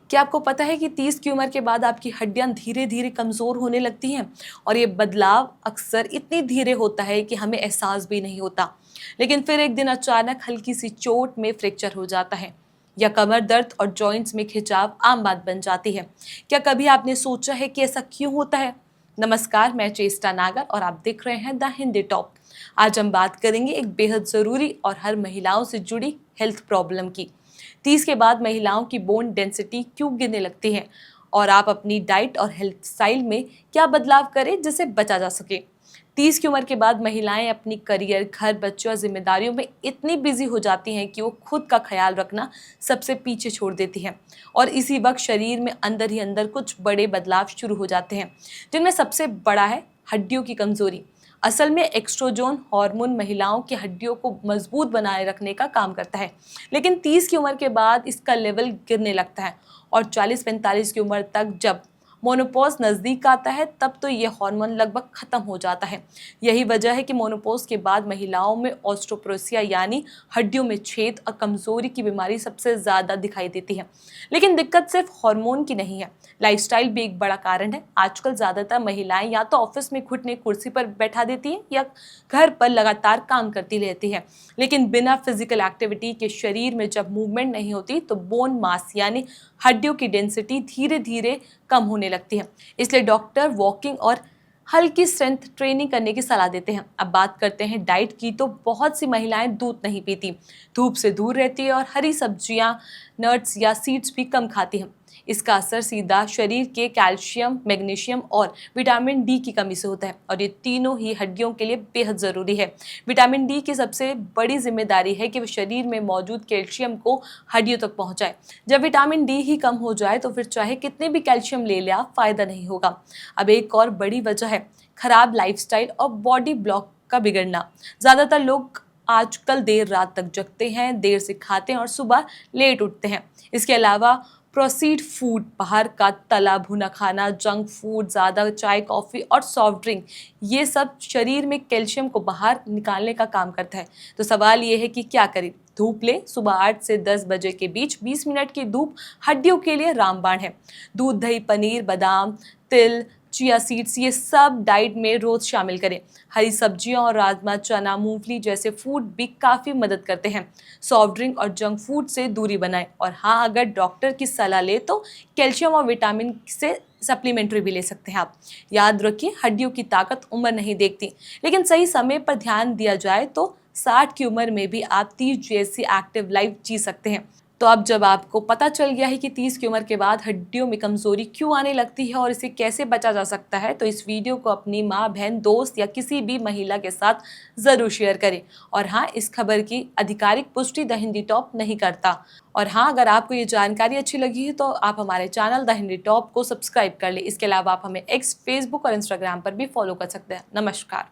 क्या आपको पता है कि 30 की उम्र के बाद आपकी हड्डियां धीरे धीरे कमज़ोर होने लगती हैं और ये बदलाव अक्सर इतनी धीरे होता है कि हमें एहसास भी नहीं होता। लेकिन फिर एक दिन अचानक हल्की सी चोट में फ्रैक्चर हो जाता है या कमर दर्द और जॉइंट्स में खिंचाव आम बात बन जाती है। क्या कभी आपने सोचा है कि ऐसा क्यों होता है? नमस्कार, मैं चेष्टा नागर और आप देख रहे हैं द हिंदी टॉप। आज हम बात करेंगे एक बेहद ज़रूरी और हर महिलाओं से जुड़ी हेल्थ प्रॉब्लम की। 30 के बाद महिलाओं की बोन डेंसिटी क्यों गिरने लगती है और आप अपनी डाइट और हेल्थ स्टाइल में क्या बदलाव करें जिससे बचा जा सके। 30 की उम्र के बाद महिलाएं अपनी करियर, घर, बच्चों और जिम्मेदारियों में इतनी बिजी हो जाती हैं कि वो खुद का ख्याल रखना सबसे पीछे छोड़ देती हैं और इसी वक्त शरीर में अंदर ही अंदर कुछ बड़े बदलाव शुरू हो जाते हैं, जिनमें सबसे बड़ा है हड्डियों की कमजोरी। असल में एक्स्ट्रोजोन हार्मोन महिलाओं की हड्डियों को मजबूत बनाए रखने का काम करता है, लेकिन 30 की उम्र के बाद इसका लेवल गिरने लगता है और 40-45 की उम्र तक जब मोनोपॉज नज़दीक आता है तब तो ये हार्मोन लगभग खत्म हो जाता है। यही वजह है कि मोनोपॉज के बाद महिलाओं में ऑस्टियोपोरोसिस यानी हड्डियों में छेद और कमजोरी की बीमारी सबसे ज़्यादा दिखाई देती है। लेकिन दिक्कत सिर्फ हार्मोन की नहीं है, लाइफस्टाइल भी एक बड़ा कारण है। आजकल ज़्यादातर महिलाएं या तो ऑफिस में घुटने कुर्सी पर बैठा देती हैं या घर पर लगातार काम करती रहती है, लेकिन बिना फिजिकल एक्टिविटी के शरीर में जब मूवमेंट नहीं होती तो बोन मास यानी हड्डियों की डेंसिटी धीरे धीरे कम होने लगती है। इसलिए डॉक्टर वॉकिंग और हल्की स्ट्रेंथ ट्रेनिंग करने की सलाह देते हैं। अब बात करते हैं डाइट की, तो बहुत सी महिलाएं दूध नहीं पीती, धूप से दूर रहती है और हरी सब्जियां, नट्स या सीड्स भी कम खाती हैं। इसका असर सीधा शरीर के कैल्शियम, मैग्नीशियम और विटामिन डी की कमी से होता है और ये तीनों ही हड्डियों के लिए बेहद ज़रूरी है। विटामिन डी की सबसे बड़ी जिम्मेदारी है कि वह शरीर में मौजूद कैल्शियम को हड्डियों तक पहुंचाए। जब विटामिन डी ही कम हो जाए तो फिर चाहे कितने भी कैल्शियम ले लिया, फ़ायदा नहीं होगा। अब एक और बड़ी वजह है खराब लाइफस्टाइल और बॉडी ब्लॉक का बिगड़ना। ज़्यादातर लोग आजकल देर रात तक जगते हैं, देर से खाते हैं और सुबह लेट उठते हैं। इसके अलावा प्रोसीड फूड, बाहर का तला भुना खाना, जंक फूड, ज़्यादा चाय, कॉफ़ी और सॉफ्ट ड्रिंक, ये सब शरीर में कैल्शियम को बाहर निकालने का काम करता है। तो सवाल ये है कि क्या करें? धूप ले, सुबह 8 से 10 बजे के बीच 20 मिनट की धूप हड्डियों के लिए रामबाण है। दूध, दही, पनीर, बादाम, तिल, चिया सीड्स, ये सब डाइट में रोज़ शामिल करें। हरी सब्जियां और राजमा, चना, मूंगफली जैसे फूड भी काफ़ी मदद करते हैं। सॉफ्ट ड्रिंक और जंक फूड से दूरी बनाएं और हाँ, अगर डॉक्टर की सलाह ले तो कैल्शियम और विटामिन से सप्लीमेंट्री भी ले सकते हैं आप। याद रखिए, हड्डियों की ताकत उम्र नहीं देखती, लेकिन सही समय पर ध्यान दिया जाए तो 60 की उम्र में भी आप 30 जैसी एक्टिव लाइफ जी सकते हैं। तो अब जब आपको पता चल गया है कि 30 की उम्र के बाद हड्डियों में कमजोरी क्यों आने लगती है और इसे कैसे बचा जा सकता है, तो इस वीडियो को अपनी माँ, बहन, दोस्त या किसी भी महिला के साथ ज़रूर शेयर करें। और हाँ, इस खबर की आधिकारिक पुष्टि द हिंदी टॉप नहीं करता। और हाँ, अगर आपको ये जानकारी अच्छी लगी है तो आप हमारे चैनल द हिंदी टॉप को सब्सक्राइब कर लें। इसके अलावा आप हमें एक्स, फेसबुक और इंस्टाग्राम पर भी फॉलो कर सकते हैं। नमस्कार।